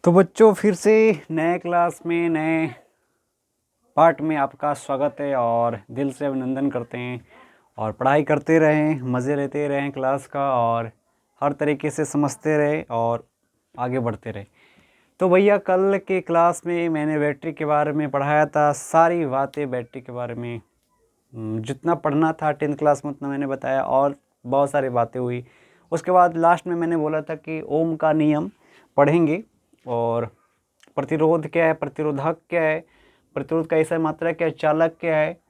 तो बच्चों फिर से नए क्लास में नए पार्ट में आपका स्वागत है और दिल से अभिनंदन करते हैं और पढ़ाई करते रहें, मज़े लेते रहें क्लास का और हर तरीके से समझते रहें और आगे बढ़ते रहें। तो भैया कल के क्लास में मैंने बैटरी के बारे में पढ़ाया था, सारी बातें बैटरी के बारे में जितना पढ़ना था 10th क्लास में उतना मैंने बताया और बहुत सारी बातें हुई। उसके बाद लास्ट में मैंने बोला था कि ओम का नियम पढ़ेंगे और प्रतिरोध क्या है, प्रतिरोधक क्या है, प्रतिरोध का ऐसा मात्रा क्या है, चालक क्या है,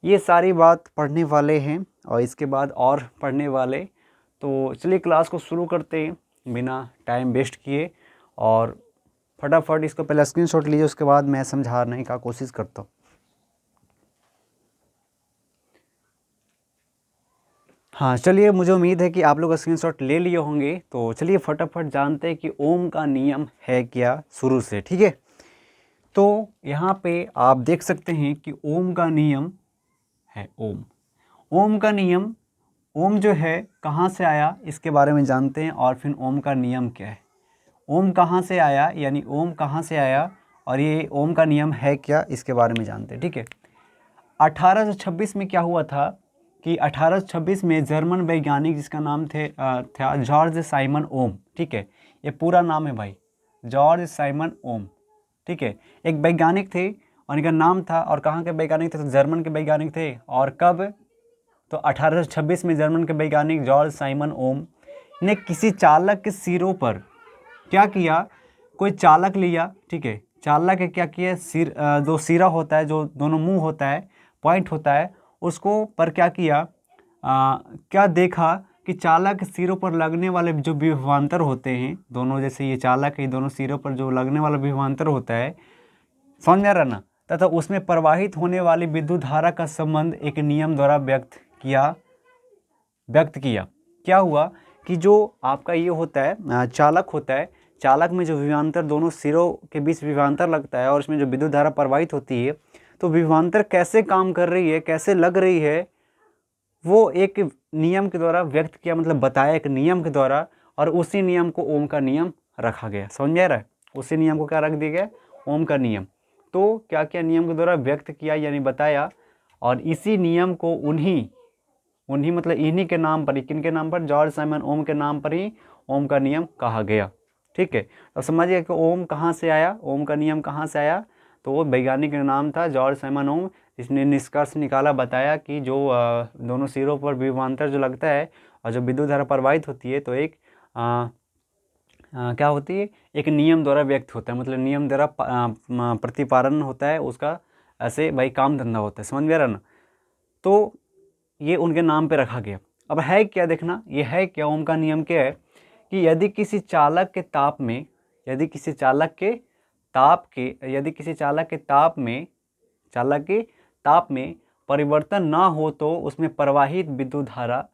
ये सारी बात पढ़ने वाले हैं और इसके बाद और पढ़ने वाले। तो चलिए क्लास को शुरू करते हैं बिना टाइम वेस्ट किए और फटाफट इसको पहले स्क्रीनशॉट लीजिए, उसके बाद मैं समझाने का कोशिश करता हूँ। हाँ चलिए, मुझे उम्मीद है कि आप लोग स्क्रीनशॉट ले लिए होंगे। तो चलिए फटाफट जानते हैं कि ओम का नियम है क्या शुरू से, ठीक है। तो यहाँ पे आप देख सकते हैं कि ओम का नियम है ओम। ओम का नियम, ओम जो है कहाँ से आया इसके बारे में जानते हैं और फिर ओम का नियम क्या है। ओम कहाँ से आया यानी ओम कहाँ से आया और ये ओम का नियम है क्या इसके बारे में जानते हैं, ठीक है। 1826 में क्या हुआ था कि 1826 में जर्मन वैज्ञानिक जिसका नाम था जॉर्ज साइमन ओम, ठीक है। ये पूरा नाम है भाई, जॉर्ज साइमन ओम, ठीक है। एक वैज्ञानिक थे और इनका नाम था, और कहाँ के वैज्ञानिक थे तो जर्मन के वैज्ञानिक थे। और कब, तो 1826 में जर्मन के वैज्ञानिक जॉर्ज साइमन ओम ने किसी चालक के सिरों पर क्या किया, कोई चालक लिया, ठीक है। चालक है क्या किया, सिर जो सिरा होता है, जो दोनों मुंह होता है, पॉइंट होता है, उसको पर क्या किया, क्या देखा कि चालक सिरों पर लगने वाले जो विभवांतर होते हैं दोनों, जैसे ये चालक है, दोनों सिरों पर जो लगने वाला विभवांतर होता है, समझ में आ रहा ना, तथा उसमें प्रवाहित होने वाली विद्युत धारा का संबंध एक नियम द्वारा व्यक्त किया। क्या हुआ कि जो आपका ये होता है चालक होता है, चालक में जो विभवांतर दोनों सिरों के बीच विभवांतर लगता है और उसमें जो विद्युत धारा प्रवाहित होती है, तो विभवांतर कैसे काम कर रही है, कैसे लग रही है, वो एक नियम के द्वारा व्यक्त किया, मतलब बताया एक नियम के द्वारा, और उसी नियम को ओम का नियम रखा गया। समझ में आ रहा है, उसी नियम को क्या रख दिया गया, ओम का नियम। तो क्या क्या नियम के द्वारा व्यक्त किया यानी बताया, और इसी नियम को उन्हीं मतलब इन्हीं के नाम पर ही, किन के नाम पर, जॉर्ज साइमन ओम के नाम पर ही ओम का नियम कहा गया, ठीक है। अब समझिए कि ओम कहाँ से आया, ओम का नियम कहाँ से आया। तो वो वैज्ञानिक का नाम था जॉर्ज साइमन ओम, जिसने निष्कर्ष निकाला, बताया कि जो दोनों सिरों पर विभवांतर जो लगता है और जो विद्युत धारा प्रवाहित होती है, तो एक क्या होती है, एक नियम द्वारा व्यक्त होता है, मतलब नियम द्वारा प्रतिपालन होता है उसका, ऐसे भाई काम धंधा होता है। समझ में आ रहा ना, तो ये उनके नाम पे रखा गया। अब है क्या, देखना ये है क्या, ओम का नियम क्या है कि यदि किसी चालक के ताप में, यदि किसी चालक के ताप में परिवर्तन ना हो तो उसमें प्रवाहित विद्युत धारा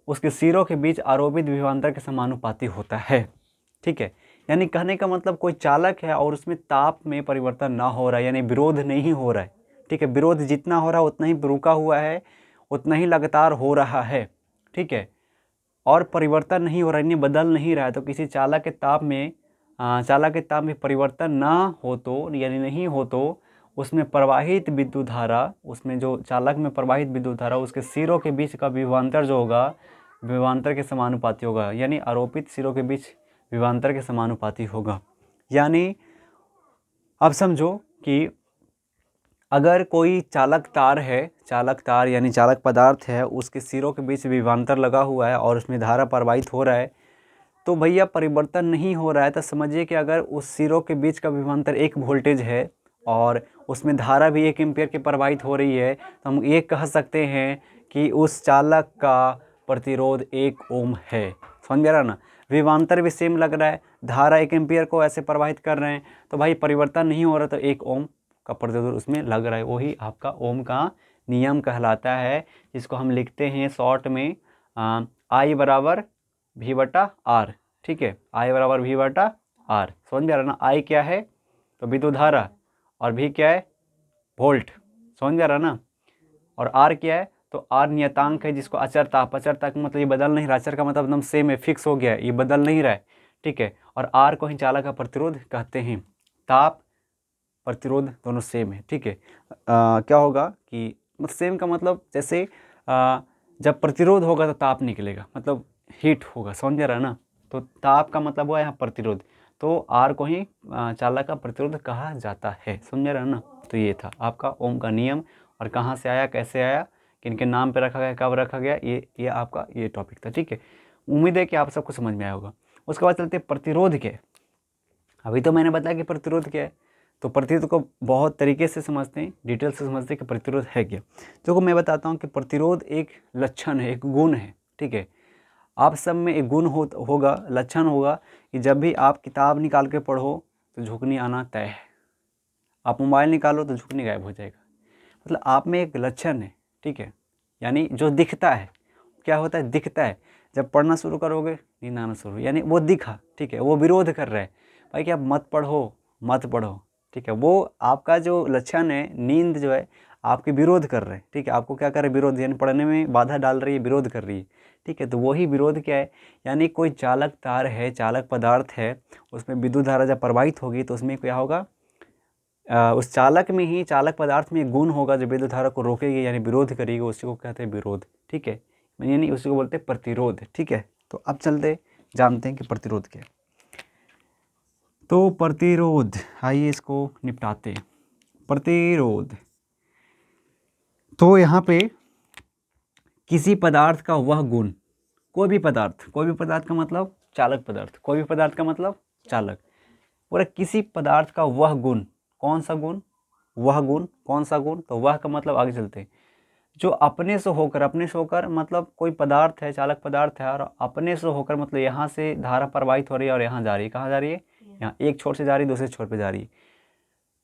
उसके सिरों के बीच आरोपित विभवांतर के समानुपाती होता है, ठीक है। यानी कहने का मतलब कोई चालक है और उसमें ताप में परिवर्तन ना हो रहा है, यानी विरोध नहीं हो रहा है, ठीक है। विरोध जितना हो रहा है उतना ही रुका हुआ है, उतना ही लगातार हो रहा है, ठीक है, और परिवर्तन नहीं हो रहा है, यानी बदल नहीं रहा है। तो किसी चालक के ताप में परिवर्तन ना हो तो, यानी नहीं हो तो उसमें प्रवाहित विद्युत धारा, उसमें जो चालक में प्रवाहित विद्युत धारा उसके सिरों के बीच का विभवांतर जो होगा, विभवांतर के समानुपाती होगा, यानी आरोपित सिरों के बीच विभवांतर के समानुपाती होगा। यानी अब समझो कि अगर कोई चालक तार यानी चालक पदार्थ है, उसके सिरों के बीच विभवांतर लगा हुआ है और उसमें धारा प्रवाहित हो रहा है, तो भैया परिवर्तन नहीं हो रहा है, तो समझिए कि अगर उस सिरों के बीच का विभवांतर 1 वोल्टेज है और उसमें धारा भी 1 एम्पीयर की प्रवाहित हो रही है, तो हम ये कह सकते हैं कि उस चालक का प्रतिरोध 1 ओम है। समझ में आ रहा ना, विभवांतर भी सेम लग रहा है, धारा 1 एम्पीयर को ऐसे प्रवाहित कर रहे हैं, तो भाई परिवर्तन नहीं हो रहा, तो 1 ओम का प्रतिरोध उसमें लग रहा है। वही आपका ओम का नियम कहलाता है, जिसको हम लिखते हैं शॉर्ट में I बराबर V बटा R, ठीक है। I बराबर V बटा R, समझ में आ रहा ना। I क्या है तो विद्युत धारा, और V क्या है वोल्ट, समझ में आ रहा ना। और R क्या है तो R नियतांक है, जिसको अचर ताप, अचर ताप मतलब ये बदल नहीं रहा, अचर का मतलब एकदम सेम है, फिक्स हो गया है, ये बदल नहीं रहा है, ठीक है। और आर को ही चालक का प्रतिरोध कहते हैं। ताप प्रतिरोध दोनों सेम है, ठीक है। क्या होगा कि सेम का मतलब जैसे जब प्रतिरोध होगा तो ताप निकलेगा, मतलब हीट होगा, समझ रहा है ना। तो ताप का मतलब हुआ यहाँ प्रतिरोध, तो आर को ही चालक का प्रतिरोध कहा जाता है, समझ रहा है ना। तो ये था आपका ओम का नियम, और कहाँ से आया, कैसे आया, किनके नाम पे रखा गया, कब रखा गया, ये आपका ये टॉपिक था, ठीक है। उम्मीद है कि आप सबको समझ में आया होगा। उसके बाद चलते प्रतिरोध क्या है। अभी तो मैंने बताया कि प्रतिरोध क्या है, तो प्रतिरोध को बहुत तरीके से समझते हैं, डिटेल से समझते हैं कि प्रतिरोध है क्या। तो मैं बताता हूँ कि प्रतिरोध एक लक्षण है, एक गुण है, ठीक है। आप सब में एक गुण होगा, लक्षण होगा कि जब भी आप किताब निकाल के पढ़ो तो झुकनी आना तय है। आप मोबाइल निकालो तो झुकनी गायब हो जाएगा। मतलब आप में एक लक्षण है, ठीक है, यानी जो दिखता है। क्या होता है, दिखता है। जब पढ़ना शुरू करोगे नींद आना शुरू, यानी वो दिखा, ठीक है, वो विरोध कर रहा है भाई कि आप मत पढ़ो, मत पढ़ो, ठीक है। वो आपका जो लक्षण है, नींद जो है आपके विरोध कर रहे हैं, ठीक है। आपको क्या कर रहे हैं, विरोध, यानी पढ़ने में बाधा डाल रही है, विरोध कर रही है, ठीक है। तो वही विरोध क्या है, यानी कोई चालक तार है, चालक पदार्थ है, उसमें विद्युत धारा जब प्रवाहित होगी तो उसमें क्या होगा, उस चालक में ही, चालक पदार्थ में एक गुण होगा जो विद्युत धारा को रोकेगी, यानी विरोध करेगी, उसी को कहते हैं विरोध, ठीक है, यानी उसी को बोलते हैं प्रतिरोध, ठीक है। तो अब चलते जानते हैं कि प्रतिरोध क्या है। तो प्रतिरोध, आइए इसको निपटाते हैं। प्रतिरोध तो यहाँ पे किसी पदार्थ का वह गुण, कोई भी पदार्थ, कोई भी पदार्थ का मतलब चालक पदार्थ, कोई भी पदार्थ का मतलब चालक, और किसी पदार्थ का वह गुण, कौन सा गुण, वह गुण, कौन सा गुण, तो वह का मतलब आगे चलते हैं, जो अपने से होकर, अपने से होकर मतलब कोई पदार्थ है, चालक पदार्थ है, और अपने से होकर मतलब यहाँ से धारा प्रवाहित हो रही है और यहाँ जा रही है, कहाँ जा रही है, यहाँ एक छोर से जा रही है, दूसरे छोर पे जा रही है।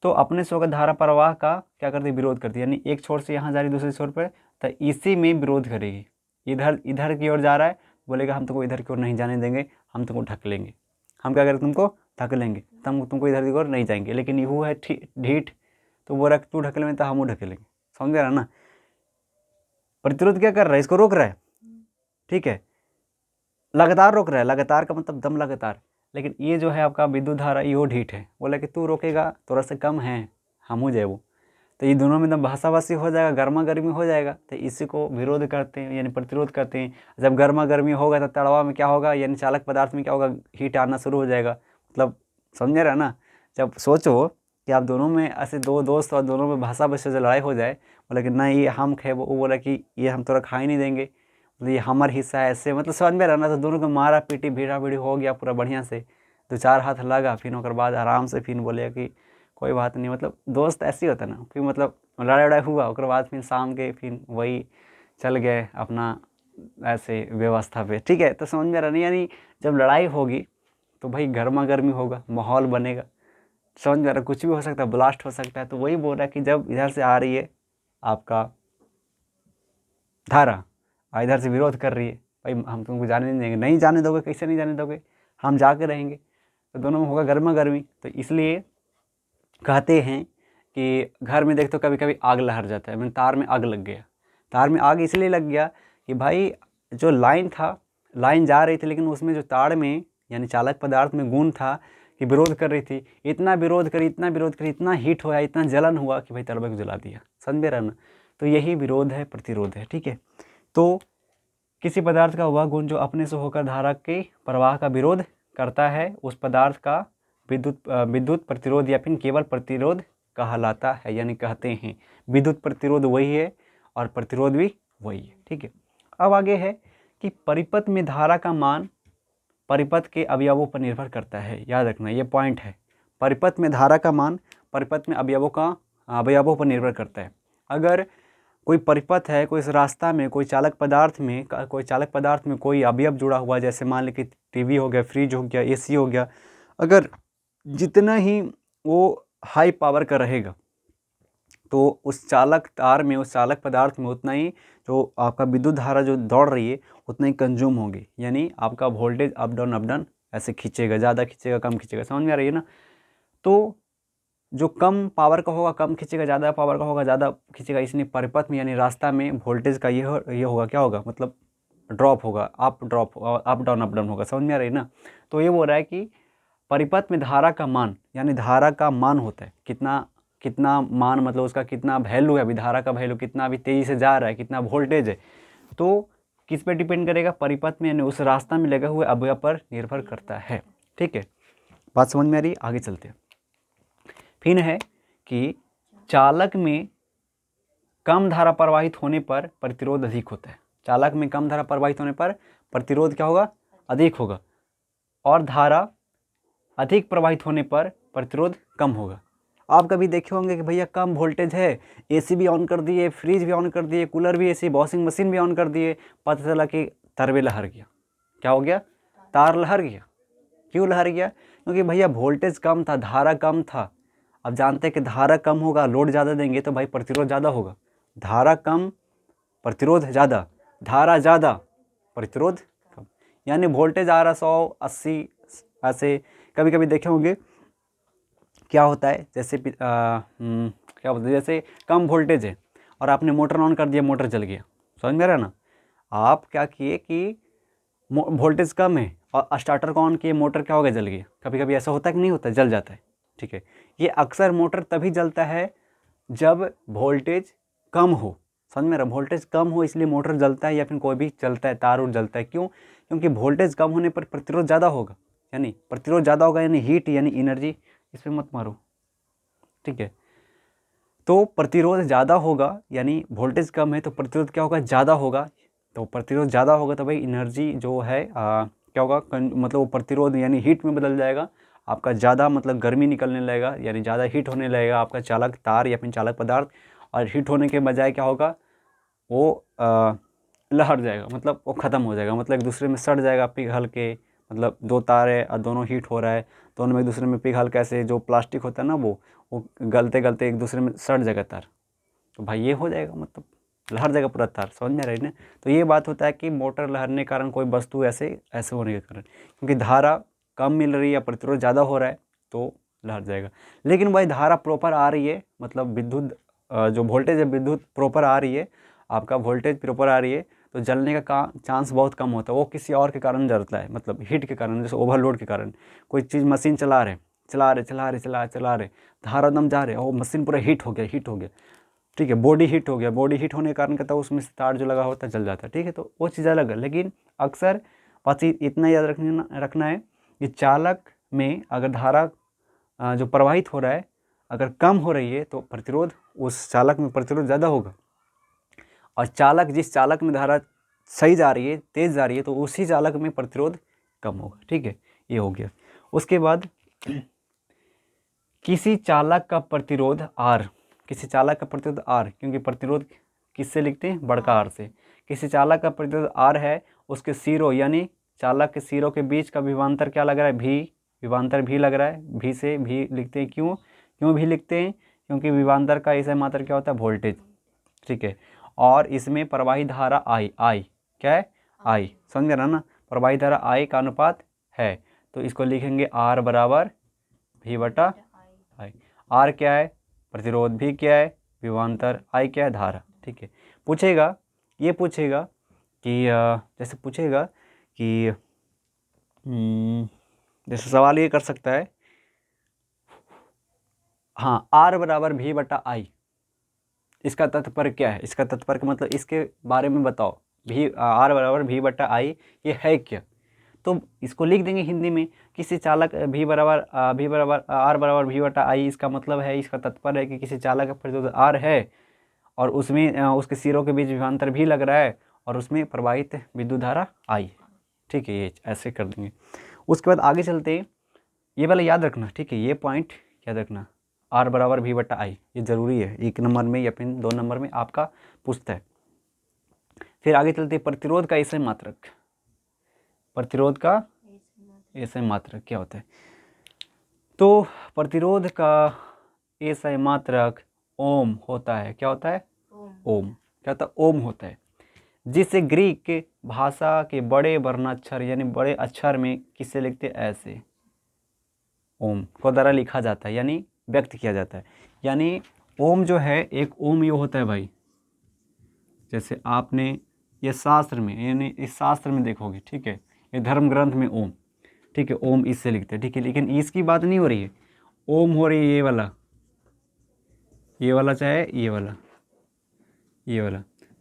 तो अपने से होकर धारा प्रवाह का क्या करती है, विरोध करती है, यानी एक छोर से यहाँ जा रही है दूसरे छोर पर, तो इसी में विरोध करेगी। इधर इधर की ओर जा रहा है, बोलेगा हम तुमको इधर की ओर नहीं जाने देंगे, हम तुमको ढक लेंगे, हम क्या करें, तुमको ढक लेंगे, तुमको इधर की ओर नहीं जाएंगे। लेकिन यू है ढीठ, तो वो रख तू ढकेल में, तो हम ढकेलेंगे, समझ रहा ना। प्रतिरोध क्या कर रहा है, इसको रोक रहा है, ठीक है, लगातार रोक रहा है, लगातार का मतलब दम लगातार। लेकिन ये जो है आपका विद्युत धारा, ये ढीठ है, बोला कि तू रोकेगा थोड़ा सा कम है, हम हो जाए वो, तो ये दोनों में एकदम भाषाभाषी हो जाएगा, गर्मा गर्मी हो जाएगा, तो इसी को विरोध करते हैं, यानी प्रतिरोध करते हैं। जब गर्मा गर्मी होगा तो तड़वा में क्या होगा, यानी चालक पदार्थ में क्या होगा, हीट आना शुरू हो जाएगा, मतलब समझ रहे ना। जब सोचो कि आप दोनों में ऐसे दो दोस्त और दोनों में भाषा भाषा से लड़ाई हो जाए, बोला कि नहीं ये हम खे, वो बोला कि ये हम तोरा खा ही नहीं देंगे, मतलब ये हमारा हिस्सा है, ऐसे मतलब समझ में रहना। तो दोनों को मारा पीटी भीड़ा भीड़ी हो गया पूरा बढ़िया से, दो चार हाथ लगा, फिर ओकर बाद आराम से फिर बोले कि कोई बात नहीं, मतलब दोस्त ऐसे ही होता ना। फिर मतलब लड़ाई वड़ाई हुआ, उसके बाद फिर शाम के फिर वही चल गए अपना ऐसे व्यवस्था पे, ठीक है। तो समझ में रहा नहीं, यानी जब लड़ाई होगी तो भाई गर्मा गर्मी होगा, माहौल बनेगा, समझ में रहा, कुछ भी हो सकता है, ब्लास्ट हो सकता है। तो वही बोल रहा है कि जब इधर से आ रही है आपका धारा, और इधर से विरोध कर रही है, भाई हम तुमको जाने नहीं देंगे, नहीं जाने दोगे, कैसे नहीं जाने दोगे, हम जाके रहेंगे, तो दोनों में होगा गर्मा गर्मी। तो इसलिए कहते हैं कि घर में देख तो कभी कभी आग लहर जाता है, मैंने तार में आग लग गया। तार में आग इसलिए लग गया कि भाई जो लाइन था, लाइन जा रही थी, लेकिन उसमें जो तार में यानी चालक पदार्थ में गुण था कि विरोध कर रही थी, इतना विरोध करी, इतना विरोध करी, इतना हीट हुआ, इतना जलन हुआ कि भाई तार को जला दिया, समझ रहा ना। तो यही विरोध है, प्रतिरोध है, ठीक है। तो किसी पदार्थ का वह गुण जो अपने से होकर धारा के प्रवाह का विरोध करता है, उस पदार्थ का विद्युत प्रतिरोध या फिर केवल प्रतिरोध कहलाता है, यानी कहते हैं विद्युत प्रतिरोध वही है और प्रतिरोध भी वही है, ठीक है। अब आगे है कि परिपथ में धारा का मान परिपथ के अवयवों पर निर्भर करता है, याद रखना ये पॉइंट है। परिपथ में धारा का मान परिपथ में अवयवों पर निर्भर करता है। अगर कोई परिपथ है, कोई इस रास्ता में, कोई चालक पदार्थ में कोई अवयव जुड़ा हुआ, जैसे मान लीजिए कि टीवी हो गया, फ्रिज हो गया, एसी हो गया, अगर जितना ही वो हाई पावर का रहेगा तो उस चालक तार में, उस चालक पदार्थ में उतना ही जो आपका विद्युत धारा जो दौड़ रही है उतना ही कंज्यूम होगी, यानी आपका वोल्टेज अप डाउन ऐसे खींचेगा, ज़्यादा खींचेगा, कम खींचेगा, समझ में आ रही है ना। तो जो कम पावर का होगा कम खींचेगा, ज़्यादा पावर का होगा ज़्यादा खींचेगा। इसलिए परिपथ में यानी रास्ता में वोल्टेज का ये होगा, क्या होगा, मतलब ड्रॉप होगा, अप ड्रॉप, अप डाउन होगा। समझ में आ रही ना? तो ये बोल रहा है कि परिपथ में धारा का मान, यानी धारा का मान होता है कितना, कितना मान मतलब उसका कितना वैल्यू है, अभी धारा का वैल्यू कितना अभी तेज़ी से जा रहा है, कितना वोल्टेज है, तो किस पे डिपेंड करेगा? परिपथ में यानी उस रास्ता में लगे हुए अवयव पर निर्भर करता है। ठीक है, बात समझ में आ रही? आगे चलते हैं। फिर है कि चालक में कम धारा प्रवाहित होने पर प्रतिरोध अधिक होता है। चालक में कम धारा प्रवाहित होने पर प्रतिरोध क्या होगा? अधिक होगा। और धारा अधिक प्रवाहित होने पर प्रतिरोध कम होगा। आप कभी देखे होंगे कि भैया कम वोल्टेज है, एसी भी ऑन कर दिए, फ्रिज भी ऑन कर दिए, कूलर भी एसी, वॉशिंग मशीन भी ऑन कर दिए, पता चला कि तार लहर गया। क्या हो गया? तार लहर गया। क्यों लहर गया? क्योंकि भैया वोल्टेज कम था, धारा कम था। अब जानते हैं कि धारा कम होगा, लोड ज़्यादा देंगे तो भाई प्रतिरोध ज़्यादा होगा। धारा कम, प्रतिरोध ज़्यादा, धारा ज़्यादा, प्रतिरोध कम। यानी वोल्टेज आ रहा 180, ऐसे कभी कभी देखे होंगे क्या होता है, जैसे क्या बोलते हैं, जैसे कम वोल्टेज है और आपने मोटर ऑन कर दिया, मोटर जल गया। समझ में आ रहा है ना? आप क्या किए कि वोल्टेज कम है और स्टार्टर को ऑन किए, मोटर क्या हो गया? जल गया। कभी कभी ऐसा होता है कि नहीं होता? जल जाता है। ठीक है, ये अक्सर मोटर तभी जलता है जब वोल्टेज कम हो। समझ में आ रहा? वोल्टेज कम हो इसलिए मोटर जलता है, या फिर कोई भी चलता है, तार उड़ जलता है। क्यों? क्योंकि वोल्टेज कम होने पर प्रतिरोध ज़्यादा होगा, यानी प्रतिरोध ज़्यादा होगा, यानी हीट यानी एनर्जी। इस पर मत मारो, ठीक है? तो प्रतिरोध ज़्यादा होगा, यानी वोल्टेज कम है तो प्रतिरोध क्या होगा? ज़्यादा होगा। तो प्रतिरोध ज़्यादा होगा तो भाई एनर्जी जो है क्या होगा? मतलब वो प्रतिरोध यानी हीट में बदल जाएगा। आपका ज़्यादा मतलब गर्मी निकलने लगेगा, यानी ज़्यादा हीट होने लगेगा आपका चालक तार या फिर चालक पदार्थ। और हीट होने के बजाय क्या होगा? वो लहर जाएगा, मतलब वो ख़त्म हो जाएगा, मतलब एक दूसरे में सड़ जाएगा पिघल के। मतलब दो तार है और दोनों हीट हो रहा है, दोनों में एक दूसरे में पिघल, कैसे जो प्लास्टिक होता है ना वो गलते गलते एक दूसरे में सड़ जाएगा तार। तो भाई ये हो जाएगा, मतलब लहर जाएगा पूरा तार। समझ में आ रही है ना? तो ये बात होता है कि मोटर लहरने के कारण कोई वस्तु ऐसे ऐसे होने के कारण, क्योंकि धारा कम मिल रही है या प्रतिरोध ज़्यादा हो रहा है तो लहर जाएगा। लेकिन भाई धारा प्रॉपर आ रही है, मतलब विद्युत जो वोल्टेज है विद्युत प्रॉपर आ रही है, आपका वोल्टेज प्रॉपर आ रही है, तो जलने का चांस बहुत कम होता है। वो किसी और के कारण जलता है, मतलब हीट के कारण, जैसे ओवरलोड के कारण। कोई चीज़ मशीन चला रहे, धारा दम जा रहे, और मशीन पूरा हीट हो गया, ठीक है, बॉडी हीट हो गया। बॉडी हीट होने के कारण कहता है उसमें से तार जो लगा होता है जल जाता है। ठीक है, तो वो चीज़ अलग है। लेकिन अक्सर बात इतना याद रखना है कि चालक में अगर धारा जो प्रवाहित हो रहा है अगर कम हो रही है तो प्रतिरोध, उस चालक में प्रतिरोध ज़्यादा होगा। और जिस चालक में धारा सही जा रही है, तेज़ जा रही है, तो उसी चालक में प्रतिरोध कम होगा। ठीक है, ये हो गया। उसके बाद किसी चालक का प्रतिरोध R, किसी चालक का प्रतिरोध R, क्योंकि प्रतिरोध किससे लिखते हैं? बड़का R से। किसी चालक का प्रतिरोध R है, उसके सिरों यानी चालक के सिरों के बीच का विभवांतर क्या लग रहा है? भी। विभवांतर भी लग रहा है, भी से भी लिखते हैं। क्यों भी लिखते हैं? क्योंकि विभवांतर का ऐसा मात्र क्या होता है? वोल्टेज। ठीक है, और इसमें प्रवाही धारा I क्या है? I। समझ में आ रहा ना? प्रवाही धारा I का अनुपात है, तो इसको लिखेंगे R बराबर V/I। R क्या है? प्रतिरोध। भी क्या है? विभवांतर। I क्या है? धारा। ठीक है, ये पूछेगा कि जैसे पूछेगा कि जैसे सवाल ये कर सकता है, हाँ, R बराबर V/I, इसका तात्पर्य क्या है? इसका तात्पर्य मतलब इसके बारे में बताओ। R बराबर V/I ये है क्या? तो इसको लिख देंगे हिंदी में। किसी चालक R बराबर V/I, इसका मतलब है, इसका तात्पर्य है कि किसी चालक का प्रतिरोध R है और उसमें उसके सिरों के बीच विभवांतर भी लग रहा है और उसमें प्रवाहित विद्युत धारा I। ठीक है, ये ऐसे कर देंगे। उसके बाद आगे चलते हैं, ये वाला याद रखना। ठीक है, ये पॉइंट याद रखना, R बराबर V/I, ये ज़रूरी है। 1 नंबर में या फिर 2 नंबर में आपका पूछता है। फिर आगे चलते हैं, प्रतिरोध का एसआई मात्रक। प्रतिरोध का एसआई मात्रक क्या होता है? तो प्रतिरोध का एसआई मात्रक ओम होता है। क्या होता है? ओम। क्या होता है? ओम होता है, जिसे ग्रीक भाषा के बड़े वर्णाक्षर यानी बड़े अक्षर में किससे लिखते हैं? ऐसे ओम को द्वारा लिखा जाता है, यानी व्यक्त किया जाता है। यानी ओम जो है, एक ओम ये होता है भाई, जैसे आपने ये शास्त्र में, यानी इस शास्त्र में देखोगे, ठीक है, ये धर्म ग्रंथ में ओम, ठीक है, ओम इससे लिखते हैं, ठीक है, लेकिन इसकी बात नहीं हो रही है, ओम हो रही है ये वाला चाहे ये वाला।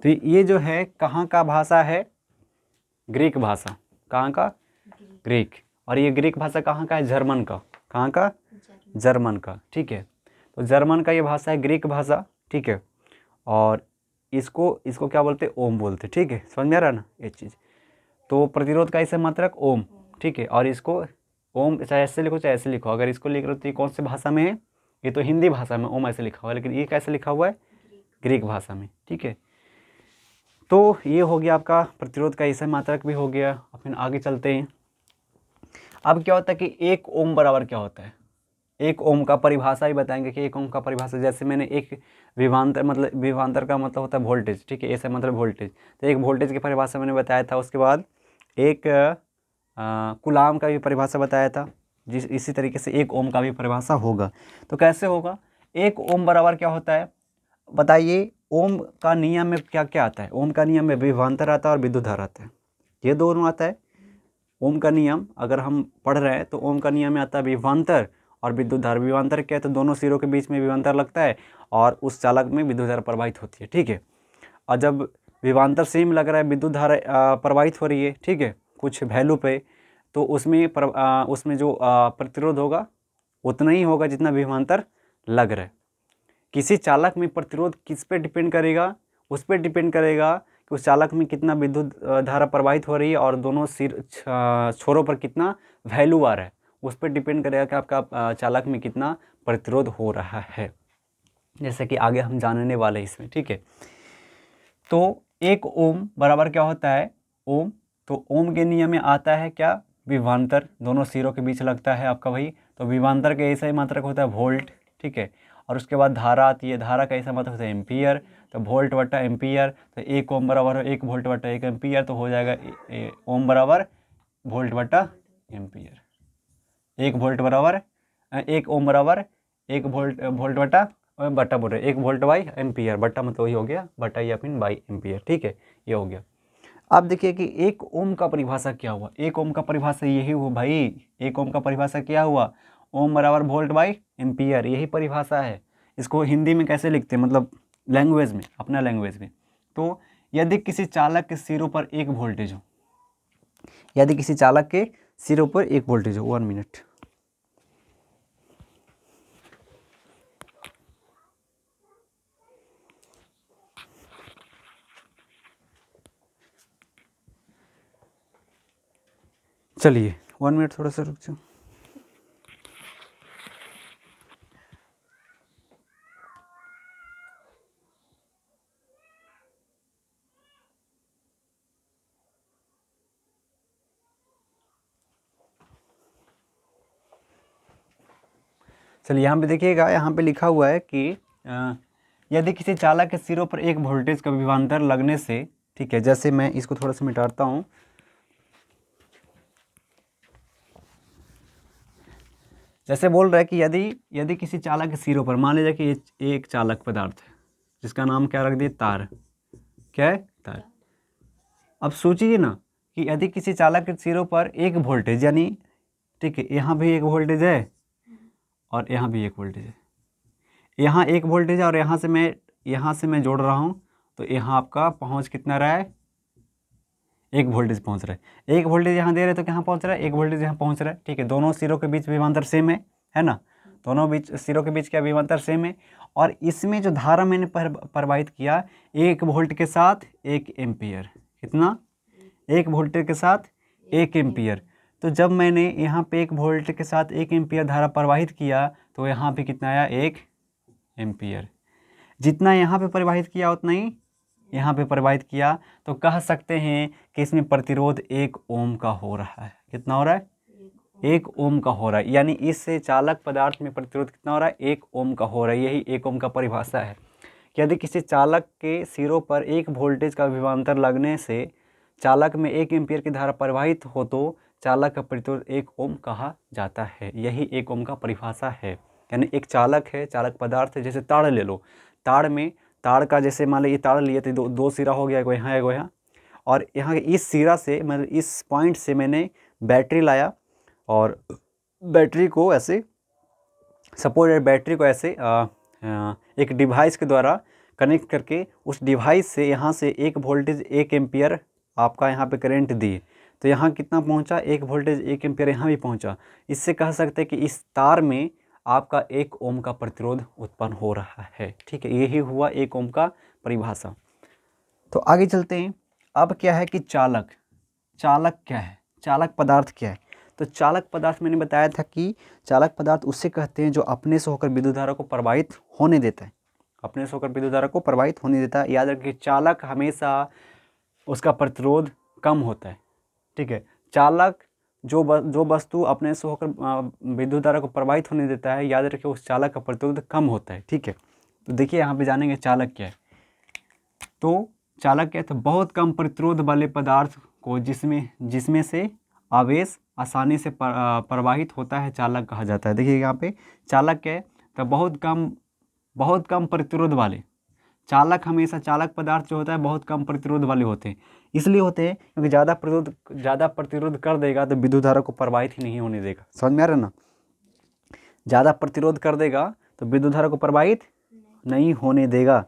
तो ये जो है कहाँ का भाषा है, ग्रीक भाषा, कहाँ का, ग्रीक। और ये ग्रीक भाषा कहाँ का है, जर्मन का, कहाँ का, जर्मन का, ठीक है। तो जर्मन का ये भाषा है, ग्रीक भाषा, ठीक है। और इसको क्या बोलते हैं, ओम बोलते हैं, ठीक है, समझ में आ रहा है ना ये चीज़। तो प्रतिरोध का ऐसे मात्रक ओम, ठीक है। और इसको ओम चाहे ऐसे लिखो चाहे ऐसे लिखो, अगर इसको लिख रहे हो तो ये कौन से भाषा में है, ये तो हिंदी भाषा में ओम ऐसे लिखा हुआ है, लेकिन ये कैसे लिखा हुआ है, ग्रीक भाषा में, ठीक है। तो ये हो गया आपका प्रतिरोध का ऐसा मात्रक भी हो गया। फिर आगे चलते हैं। अब क्या होता है कि एक ओम बराबर क्या होता है, एक ओम का परिभाषा ही बताएंगे कि एक ओम का परिभाषा, जैसे मैंने एक विभवांतर, मतलब विभवांतर का मतलब होता है वोल्टेज, ठीक है, ऐसा मतलब वोल्टेज। तो एक वोल्टेज की परिभाषा मैंने बताया था, उसके बाद एक कूलाम का भी परिभाषा बताया था, इसी तरीके से एक ओम का भी परिभाषा होगा। तो कैसे होगा, एक ओम बराबर क्या होता है बताइए। ओम का नियम में क्या क्या आता है, ओम का नियम में विभवांतर आता है और विद्युत धारा आता है, ये दोनों आता है। ओम का नियम अगर हम पढ़ रहे हैं तो ओम का नियम में आता है विभवांतर और विद्युत धारा। विभवांतर क्या है, तो दोनों सिरों के बीच में विभवांतर लगता है और उस चालक में विद्युत धारा प्रवाहित होती है, ठीक है। और जब विभवांतर सेम लग रहा है, विद्युत धारा प्रवाहित हो रही है, ठीक है, कुछ वैल्यू पे, तो उसमें जो प्रतिरोध होगा उतना ही होगा जितना विभवांतर लग रहा है। किसी चालक में प्रतिरोध किस पे डिपेंड करेगा, उस पर डिपेंड करेगा कि उस चालक में कितना विद्युत धारा प्रवाहित हो रही है और दोनों छोरों पर कितना वैल्यू आ रहा है, उस पर डिपेंड करेगा कि आपका चालक में कितना प्रतिरोध हो रहा है, जैसे कि आगे हम जानने वाले हैं इसमें, ठीक है। तो एक ओम बराबर क्या होता है, ओम। तो ओम के नियम में आता है क्या, विभवांतर, दोनों सिरों के बीच लगता है आपका वही। तो विभवांतर का ऐसा ही मात्रक होता है वोल्ट, ठीक है। और उसके बाद धारा आती है, धारा का ऐसा मात्रक होता है एम्पियर। तो वोल्ट बटा एम्पियर, तो एक ओम बराबर है 1 वोल्ट बटा 1 एम्पियर, तो हो जाएगा ओम बराबर वोल्ट बटा एम्पियर। 1 वोल्ट बराबर 1 ओम बराबर 1 वोल्ट बटा बोल रहे 1 वोल्ट बाई एम्पियर, बटा मतलब वही हो गया, बटा या फिर बाई एम्पियर, ठीक है, ये हो गया। अब देखिए कि एक ओम का परिभाषा क्या हुआ, एक ओम का परिभाषा यही हुआ भाई, एक ओम का परिभाषा क्या हुआ, ओम बराबर वोल्ट बाई एम्पियर, यही परिभाषा है। इसको हिंदी में कैसे लिखते हैं, मतलब लैंग्वेज में, अपना लैंग्वेज में। तो यदि किसी चालक के सिरों पर एक वोल्टेज हो, यदि किसी चालक के सिरों पर एक वोल्टेज हो, 1 मिनट, चलिए 1 मिनट थोड़ा सा रुक जाओ। चलिए यहाँ पे देखिएगा, यहाँ पे लिखा हुआ है कि यदि किसी चालक के सिरों पर एक वोल्टेज का विभवांतर लगने से, ठीक है, जैसे मैं इसको थोड़ा सा मिटाता हूँ। जैसे बोल रहा है कि यदि किसी चालक के सिरों पर, मान लीजिए कि एक चालक पदार्थ है जिसका नाम क्या रख दिए, तार, क्या है, तार। अब सोचिए ना कि यदि किसी चालक के सिरों पर एक वोल्टेज, यानी ठीक है, यहाँ भी एक वोल्टेज है और यहाँ भी एक वोल्टेज है, यहाँ एक वोल्टेज है और यहाँ से मैं जोड़ रहा हूँ, तो यहाँ आपका पहुँच कितना रहा है, एक वोल्टेज पहुँच रहा है। एक वोल्टेज यहाँ दे रहे तो कहाँ पहुँच रहा है, एक वोल्टेज यहाँ पहुँच रहा है, ठीक है। दोनों सिरों के बीच विभवांतर सेम है ना, दोनों सिरों के बीच क्या विभवांतर सेम है। और इसमें जो धारा मैंने प्रवाहित किया 1 वोल्ट के साथ 1 एम्पियर, कितना, 1 वोल्ट के साथ 1 एम्पियर। तो जब मैंने यहाँ पे 1 वोल्ट के साथ 1 एम्पियर धारा प्रवाहित किया तो यहाँ पे कितना आया, 1 एम्पियर। जितना यहाँ पे प्रवाहित किया उतना ही यहाँ पे प्रवाहित किया, तो कह सकते हैं कि इसमें प्रतिरोध 1 ओम का हो रहा है। कितना हो रहा है, 1 ओम का हो रहा है। यानी इससे चालक पदार्थ में प्रतिरोध कितना हो रहा है, 1 ओम का हो रहा है। यही 1 ओम का परिभाषा है कि यदि किसी चालक के सिरों पर 1 वोल्टेज का विभवांतर लगने से चालक में 1 एम्पियर की धारा प्रवाहित हो तो चालक का प्रतिरोध 1 ओम कहा जाता है। यही 1 ओम का परिभाषा है। यानी एक चालक है, चालक पदार्थ है, जैसे ताड़ ले लो, ताड़ का जैसे मान लीजिए ताड़ लिए तो दो सिरा हो गया, एगो यहाँ एगो यहाँ, और यहाँ के इस सिरा से मतलब इस पॉइंट से मैंने बैटरी लाया और बैटरी को ऐसे सपोर्टेड बैटरी को ऐसे एक डिवाइस के द्वारा कनेक्ट करके उस डिवाइस से यहाँ से एक वोल्टेज 1 एम्पियर आपका यहाँ पे करंट दिए, तो यहाँ कितना पहुँचा, 1 वोल्टेज 1 एम्पियर यहाँ भी पहुँचा। इससे कह सकते हैं कि इस तार में आपका 1 ओम का प्रतिरोध उत्पन्न हो रहा है। ठीक है, यही हुआ 1 ओम का परिभाषा। तो आगे चलते हैं। अब क्या है कि चालक क्या है, चालक पदार्थ क्या है। तो चालक पदार्थ मैंने बताया था कि चालक पदार्थ उससे कहते हैं जो अपने से होकर विद्युत धारा को प्रवाहित होने देता है, अपने से होकर विद्युत धारा को प्रवाहित होने देता है। याद रखिए, चालक हमेशा उसका प्रतिरोध कम होता है। ठीक है, चालक जो वस्तु अपने से होकर विद्युत धारा को प्रवाहित होने देता है, याद रखिए उस चालक का प्रतिरोध कम होता है। ठीक है, तो देखिए यहाँ पे जानेंगे चालक क्या है। तो चालक क्या है, तो बहुत कम प्रतिरोध वाले पदार्थ को जिसमें से आवेश आसानी से प्रवाहित होता है, चालक कहा जाता है। देखिए यहाँ पे चालक क्या है, तो बहुत कम प्रतिरोध वाले चालक, हमेशा चालक पदार्थ जो होता है बहुत कम प्रतिरोध वाले होते हैं। इसलिए होते हैं क्योंकि ज़्यादा प्रतिरोध कर देगा तो विद्युत धारा को प्रवाहित ही नहीं होने देगा। समझ में आ रहा है ना, ज़्यादा प्रतिरोध कर देगा तो विद्युत धारा को प्रवाहित नहीं होने देगा।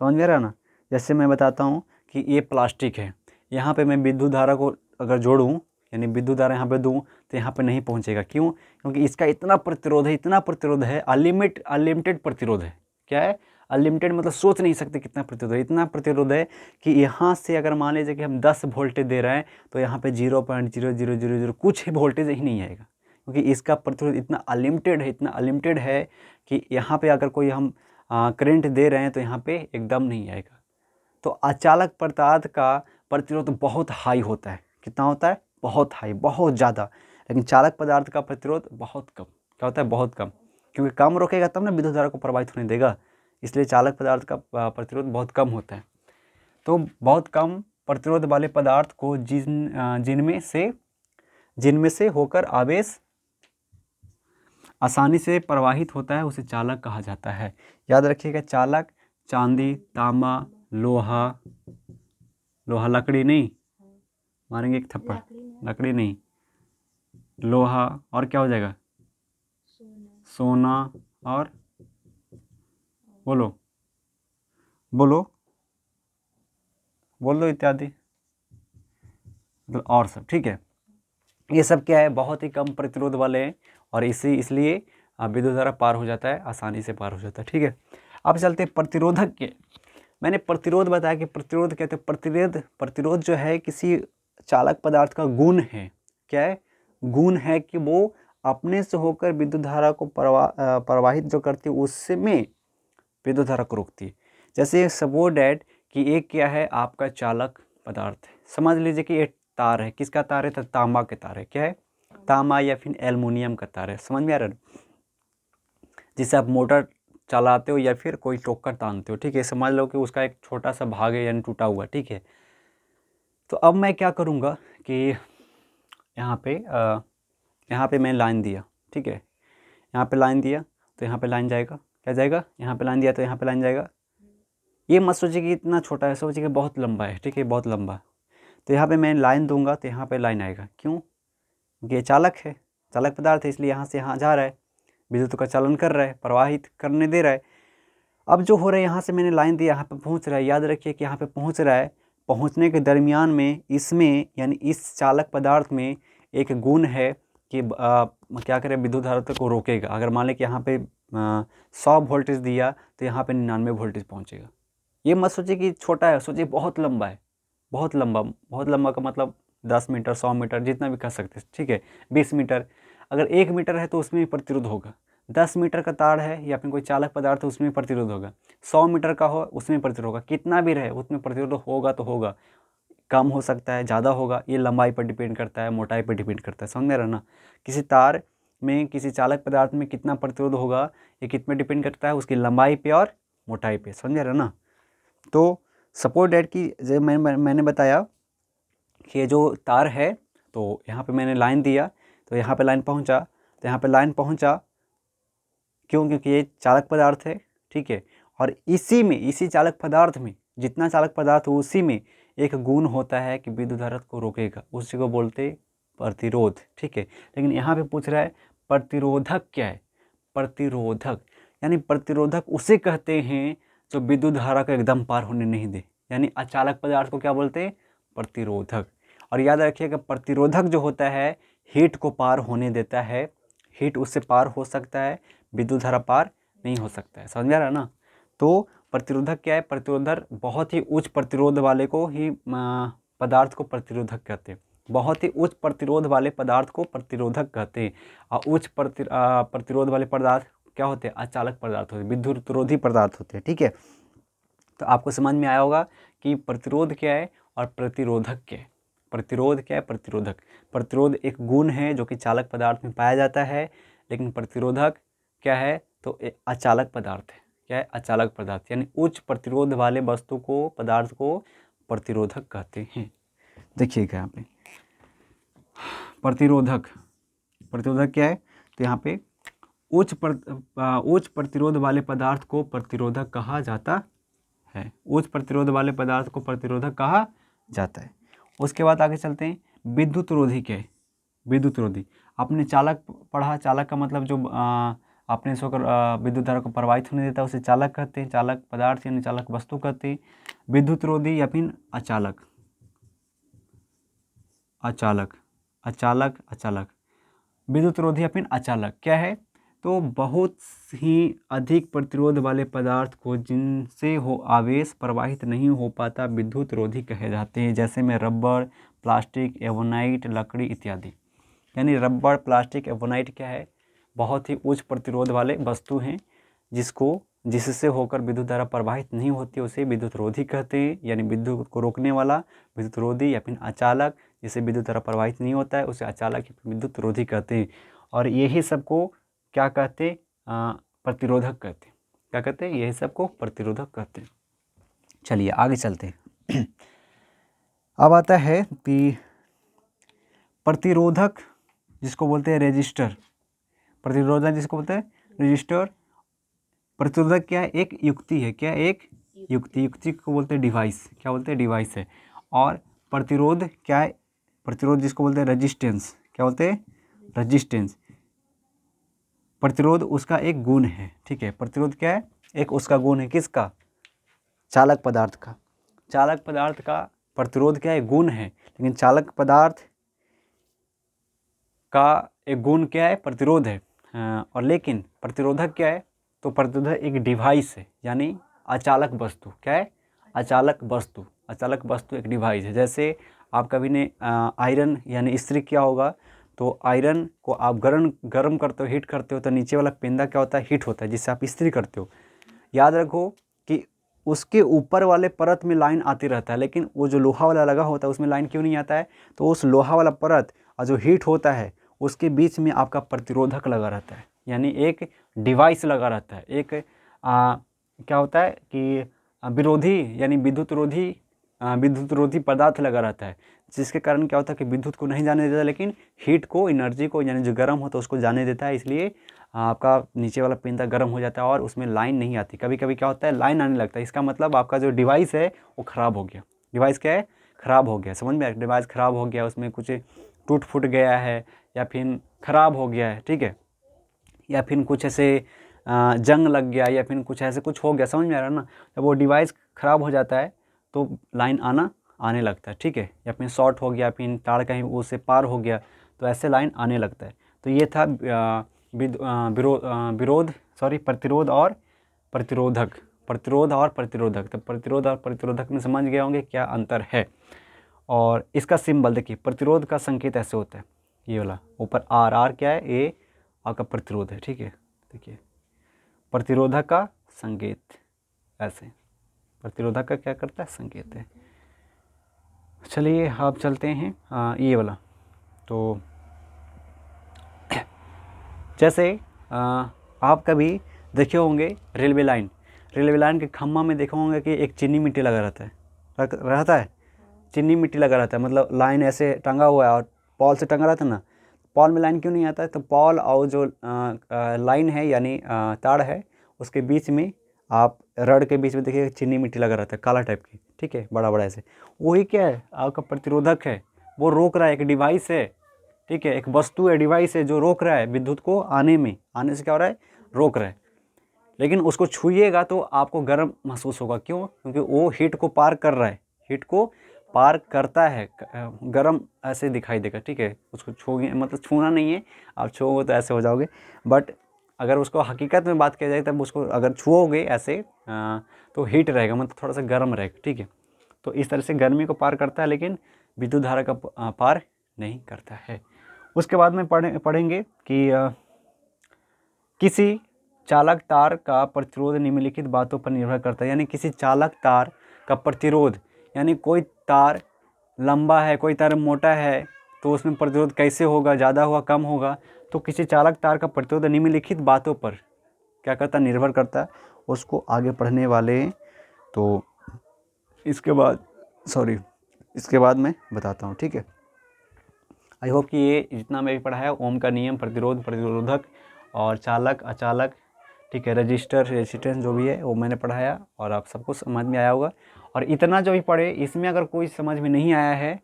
समझ में आ रहा है ना। जैसे मैं बताता हूँ कि ये प्लास्टिक है, यहाँ पे मैं विद्युत धारा को अगर जोड़ूँ, यानी विद्युत धारा यहाँ पे दूँ तो यहाँ पे नहीं पहुँचेगा। क्यों? क्योंकि इसका इतना प्रतिरोध है, अनलिमिटेड प्रतिरोध है। क्या है? अनलिमिटेड, मतलब सोच नहीं सकते कितना प्रतिरोध है। इतना प्रतिरोध है कि यहाँ से अगर मान लीजिए कि हम 10 वोल्टेज दे रहे हैं तो यहाँ पे 0.0000 कुछ वोल्टेज ही नहीं आएगा, क्योंकि इसका प्रतिरोध इतना अनलिमिटेड है कि यहाँ पे अगर कोई हम करंट दे रहे हैं तो यहाँ पे एकदम नहीं आएगा। तो अचालक पदार्थ का प्रतिरोध बहुत हाई होता है। कितना होता है? बहुत हाई, बहुत ज़्यादा। लेकिन चालक पदार्थ का प्रतिरोध बहुत कम। क्या होता है? बहुत कम, क्योंकि कम रोकेगा तब ना विद्युत धारा को प्रवाहित होने देगा। इसलिए चालक पदार्थ का प्रतिरोध बहुत कम होता है। तो बहुत कम प्रतिरोध वाले पदार्थ को जिनमें से होकर आवेश आसानी से प्रवाहित होता है, उसे चालक कहा जाता है। याद रखिएगा, चालक चांदी, तांबा, लोहा लकड़ी नहीं, मारेंगे एक थप्पड़, लकड़ी नहीं, लोहा, और क्या हो जाएगा? सोना, और बोल दो इत्यादि, मतलब और सब। ठीक है, ये सब क्या है? बहुत ही कम प्रतिरोध वाले हैं और इसलिए विद्युत धारा पार हो जाता है, आसानी से पार हो जाता है। ठीक है, अब चलते हैं प्रतिरोधक के। मैंने प्रतिरोध बताया कि प्रतिरोध कहते हैं, प्रतिरोध जो है किसी चालक पदार्थ का गुण है। क्या है? गुण है कि वो अपने से होकर विद्युत धारा को प्रवाहित जो करती है उसमें विद्युत धारा को रोकती है। जैसे सपोज डैट कि एक क्या है आपका चालक पदार्थ है, समझ लीजिए कि एक तार है। किसका तार है? तो तांबा के तार है। क्या है? तांबा या फिर एल्युमिनियम का तार है। समझ में आ रहा है? जिससे आप मोटर चलाते हो या फिर कोई टोकर तानते हो। ठीक है, समझ लो कि उसका एक छोटा सा भाग है, यानी टूटा हुआ। ठीक है, तो अब मैं क्या करूँगा कि यहाँ पे मैं लाइन दिया। ठीक है, यहाँ पे लाइन दिया तो यहाँ पे लाइन जाएगा। क्या जाएगा? यहाँ पे लाइन दिया तो यहाँ पे लाइन जाएगा। ये मत सोचिए कि इतना छोटा है, सोचिए कि बहुत लंबा है। ठीक है, बहुत लंबा। तो यहाँ पे मैं लाइन दूंगा तो यहाँ पे लाइन आएगा। क्यों? क्योंकि ये चालक है, चालक पदार्थ है, इसलिए यहाँ से यहाँ जा रहा है, विद्युत का चालन कर रहा है, प्रवाहित करने दे रहा है। अब जो हो रहा है, यहाँ से मैंने लाइन दिया, यहाँ पे पहुँच रहा है। याद रखिए कि यहाँ पे पहुँच रहा है, पहुँचने के दरमियान में इसमें यानी इस चालक पदार्थ में एक गुण है कि क्या करें, विद्युत धारा को रोकेगा। अगर मान लें कि यहाँ पे 100 वोल्टेज दिया तो यहाँ पे 99 वोल्टेज पहुँचेगा। ये मत सोचिए कि छोटा है, सोचिए बहुत लंबा है, बहुत लंबा का मतलब 10 मीटर, 100 मीटर, जितना भी कह सकते हैं। ठीक है, 20 मीटर, अगर 1 मीटर है तो उसमें भी प्रतिरोध होगा। 10 मीटर का तार है या फिर कोई चालक पदार्थ है, उसमें प्रतिरोध होगा। 100 मीटर का हो, उसमें प्रतिरोध होगा। कितना भी रहे उसमें प्रतिरोध होगा तो होगा, कम हो सकता है, ज़्यादा होगा। ये लंबाई पर डिपेंड करता है, मोटाई पर डिपेंड करता है। समझ में रहना, किसी तार में, किसी चालक पदार्थ में कितना प्रतिरोध होगा ये कित में डिपेंड करता है? उसकी लंबाई पे और मोटाई पे। समझ रहे ना। तो सपोज डैट की जो मैंने बताया कि ये जो तार है, तो यहाँ पे मैंने लाइन दिया तो यहाँ पे लाइन पहुँचा, तो यहाँ पे लाइन पहुँचा। क्यों? क्योंकि ये चालक पदार्थ है। ठीक है, और इसी चालक पदार्थ में जितना चालक पदार्थ हो उसी में एक गुण होता है कि विद्युत धारा को रोकेगा, उसी को बोलते प्रतिरोध। ठीक है, लेकिन यहाँ पे पूछ रहा है प्रतिरोधक क्या है। प्रतिरोधक यानी प्रतिरोधक उसे कहते हैं जो विद्युत धारा को एकदम पार होने नहीं दे, यानी अचालक पदार्थ को क्या बोलते हैं, प्रतिरोधक। और याद रखिएगा प्रतिरोधक जो होता है हीट को पार होने देता है, हीट उससे पार हो सकता है, विद्युत धारा पार नहीं हो सकता है। समझ में आ रहा है ना। तो प्रतिरोधक क्या है, प्रतिरोधक बहुत ही उच्च प्रतिरोध वाले को ही पदार्थ को प्रतिरोधक कहते हैं। बहुत ही उच्च प्रतिरोध वाले पदार्थ को प्रतिरोधक कहते हैं। और उच्च प्रतिरोध वाले पदार्थ क्या होते हैं, अचालक पदार्थ होते हैं, विद्युतरोधी पदार्थ होते हैं। ठीक है, तो आपको समझ में आया होगा कि प्रतिरोध क्या है और प्रतिरोधक क्या है। प्रतिरोध क्या है, प्रतिरोधक। प्रतिरोध एक गुण है जो कि चालक पदार्थ में पाया जाता है, लेकिन प्रतिरोधक क्या है, तो अचालक पदार्थ है। क्या है, अचालक पदार्थ, यानी उच्च प्रतिरोध वाले वस्तु को, पदार्थ को प्रतिरोधक कहते हैं। देखिएगा यहाँ पे प्रतिरोधक, प्रतिरोधक क्या है, तो यहाँ पे उच्च प्रतिरोध वाले पदार्थ को प्रतिरोधक कहा जाता है। उच्च प्रतिरोध वाले पदार्थ को प्रतिरोधक कहा जाता है। उसके बाद आगे चलते हैं, विद्युत रोधी क्या है। विद्युत रोधी आपने चालक पढ़ा, चालक का मतलब जो अपने से होकर विद्युत धारा को प्रवाहित होने देता है उसे चालक कहते हैं, चालक पदार्थ यानी चालक वस्तु कहते हैं। विद्युत रोधी या फिर अचालक, अचालक, अचालक, अचालक, विद्युत रोधी या फिर अचालक क्या है, तो बहुत ही अधिक प्रतिरोध वाले पदार्थ को जिनसे हो आवेश प्रवाहित नहीं हो पाता विद्युत रोधी कहे जाते हैं। जैसे में रबर, प्लास्टिक, एवोनाइट, लकड़ी इत्यादि। यानी रबर, प्लास्टिक, एवोनाइट क्या है, बहुत ही उच्च प्रतिरोध वाले वस्तु हैं जिससे होकर विद्युत धारा प्रवाहित नहीं होती, उसे विद्युत रोधी कहते हैं। यानी विद्युत को रोकने वाला विद्युत रोधी या फिर अचालक, जिससे विद्युत धारा प्रवाहित नहीं होता है उसे अचालक या विद्युत रोधी कहते हैं। और यही सबको क्या कहते, प्रतिरोधक कहते हैं। क्या कहते हैं, यही सबको प्रतिरोधक कहते हैं। चलिए आगे चलते हैं। अब आता है कि प्रतिरोधक जिसको बोलते हैं रेजिस्टर। प्रतिरोधक जिसको बोलते हैं रेजिस्टर। प्रतिरोधक क्या है, एक युक्ति है। क्या, एक युक्ति। युक्ति को बोलते हैं डिवाइस। क्या बोलते हैं, डिवाइस है। और प्रतिरोध क्या है, प्रतिरोध जिसको बोलते हैं रेजिस्टेंस। क्या बोलते हैं, रेजिस्टेंस। प्रतिरोध उसका एक गुण है। ठीक है, प्रतिरोध क्या है, एक उसका गुण है। किसका, चालक पदार्थ का। चालक पदार्थ का प्रतिरोध क्या है, गुण है। लेकिन चालक पदार्थ का एक गुण क्या है, प्रतिरोध है। और लेकिन प्रतिरोधक क्या है, तो प्रतिरोधक एक डिवाइस है, यानी अचालक वस्तु। क्या है, अचालक वस्तु। अचालक वस्तु एक डिवाइस है। जैसे आप कभी ने आयरन यानी इस्त्री किया होगा, तो आयरन को आप गर्म करते हो, हीट करते हो, तो नीचे वाला पेंदा क्या होता है, हीट होता है, जिससे आप इस्त्री करते हो। याद रखो कि उसके ऊपर वाले परत में लाइन आती रहता है, लेकिन वो जो लोहा वाला लगा होता है उसमें लाइन क्यों नहीं आता है, तो उस लोहा वाला परत और जो हीट होता है उसके बीच में आपका प्रतिरोधक लगा रहता है, यानी एक डिवाइस लगा रहता है। एक क्या होता है कि विरोधी यानी विद्युत रोधी पदार्थ लगा रहता है, जिसके कारण क्या होता है कि विद्युत को नहीं जाने देता, लेकिन हीट को, एनर्जी को, यानी जो गर्म होता है उसको जाने देता है। इसलिए आपका नीचे वाला पेंदा गर्म हो जाता है और उसमें लाइन नहीं आती। कभी कभी क्या होता है, लाइन आने लगता है। इसका मतलब आपका जो डिवाइस है वो ख़राब हो गया। डिवाइस क्या है, ख़राब हो गया। समझ में आया, डिवाइस ख़राब हो गया, उसमें कुछ टूट फूट गया है या फिर ख़राब हो गया है। ठीक है, या फिर कुछ ऐसे जंग लग गया या फिर कुछ ऐसे कुछ हो गया। समझ में आ रहा है ना। जब वो डिवाइस ख़राब हो जाता है तो लाइन आने लगता है। ठीक है, या फिर शॉर्ट हो गया, फिर तार कहीं उससे पार हो गया, तो ऐसे लाइन आने लगता है। तो ये था प्रतिरोध और प्रतिरोधक। प्रतिरोध और प्रतिरोधक। तो प्रतिरोध और प्रतिरोधक में समझ गए होंगे क्या अंतर है। और इसका सिंबल देखिए, प्रतिरोध का संकेत ऐसे होता है, ये वाला ऊपर आर क्या है, ए आपका प्रतिरोध है। ठीक है, देखिए प्रतिरोधक का संकेत ऐसे, प्रतिरोधक का क्या करता है, संकेत है। चलिए आप चलते हैं ये वाला। तो जैसे आप कभी देखे होंगे रेलवे लाइन के खम्भा में देखे होंगे कि एक चीनी मिट्टी लगा रहता है। चीनी मिट्टी लगा रहता है, मतलब लाइन ऐसे टंगा हुआ है और पॉल से टंगा रहता है ना। पॉल में लाइन क्यों नहीं आता है, तो पॉल और जो लाइन है यानी तार है उसके बीच में आप रड के बीच में देखिए चीनी मिट्टी लगा रहता है काला टाइप की, ठीक है, बड़ा बड़ा ऐसे, वही क्या है आपका प्रतिरोधक है, वो रोक रहा है, एक डिवाइस है, ठीक है, एक वस्तु है, डिवाइस है जो रोक रहा है विद्युत को आने से क्या हो रहा है, रोक रहा है। लेकिन उसको छूइएगा तो आपको गर्म महसूस होगा, क्यों? क्योंकि वो हीट को पार कर रहा है, हीट को पार करता है, गर्म ऐसे दिखाई देगा, ठीक है। उसको छूगे मतलब छूना नहीं है, आप छूओगे तो ऐसे हो जाओगे, बट अगर उसको हकीकत में बात किया जाए तब उसको अगर छुओगे ऐसे तो हीट रहेगा, मतलब थोड़ा सा गर्म रहेगा, ठीक है। तो इस तरह से गर्मी को पार करता है, लेकिन विद्युत धारा का पार नहीं करता है। उसके बाद में पढ़ेंगे कि किसी चालक तार का प्रतिरोध निम्नलिखित बातों पर निर्भर करता है। यानी किसी चालक तार का प्रतिरोध, यानी कोई तार लंबा है, कोई तार मोटा है, तो उसमें प्रतिरोध कैसे होगा, ज़्यादा होगा, कम होगा। तो किसी चालक तार का प्रतिरोध निम्नलिखित बातों पर क्या करता है, निर्भर करता है। उसको आगे पढ़ने वाले हैं, तो इसके बाद मैं बताता हूँ, ठीक है। आई होप कि ये जितना मैं भी पढ़ाया, ओम का नियम, प्रतिरोध, प्रतिरोधक और चालक, अचालक, ठीक है, रजिस्टर, रेजिस्टेंस जो भी है वो मैंने पढ़ाया और आप सबको समझ में आया होगा। और इतना जो भी पढ़े, इसमें अगर कोई समझ में नहीं आया है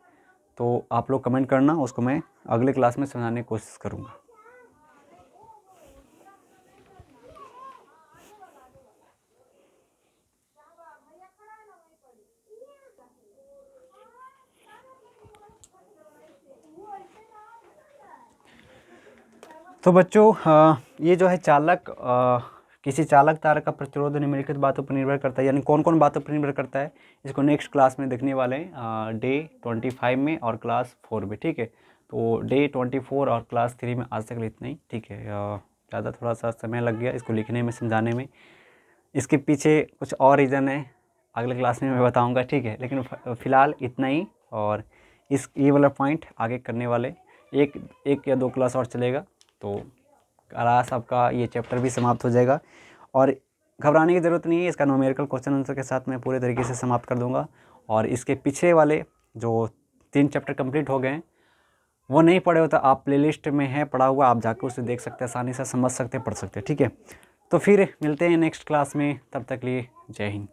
तो आप लोग कमेंट करना, उसको मैं अगले क्लास में समझाने की कोशिश करूँगा। तो बच्चों ये जो है चालक, किसी चालक तार का प्रतिरोध निम्नलिखित बातों पर निर्भर करता है। यानी कौन कौन बातों पर निर्भर करता है, इसको नेक्स्ट क्लास में देखने वाले हैं, डे 25 में और क्लास 4 में, ठीक है। तो डे 24 और क्लास 3 में आज तक इतना ही, ठीक है। ज़्यादा थोड़ा सा समय लग गया इसको लिखने में, समझाने में, इसके पीछे कुछ और रीज़न है, अगले क्लास में मैं बताऊँगा, ठीक है। लेकिन फ़िलहाल इतना ही, और ये वाला पॉइंट आगे करने वाले एक या 2 क्लास और चलेगा, तो क्लास आपका ये चैप्टर भी समाप्त हो जाएगा। और घबराने की ज़रूरत नहीं है, इसका न्यूमेरिकल क्वेश्चन आंसर के साथ मैं पूरे तरीके से समाप्त कर दूंगा। और इसके पीछे वाले जो 3 चैप्टर कंप्लीट हो गए हैं, वो नहीं पढ़े हो तो आप प्लेलिस्ट में है पढ़ा हुआ, आप जाकर उसे देख सकते हैं, आसानी से समझ सकते हैं, पढ़ सकते हैं, ठीक है। तो फिर मिलते हैं नेक्स्ट क्लास में, तब तक लिए जय हिंद।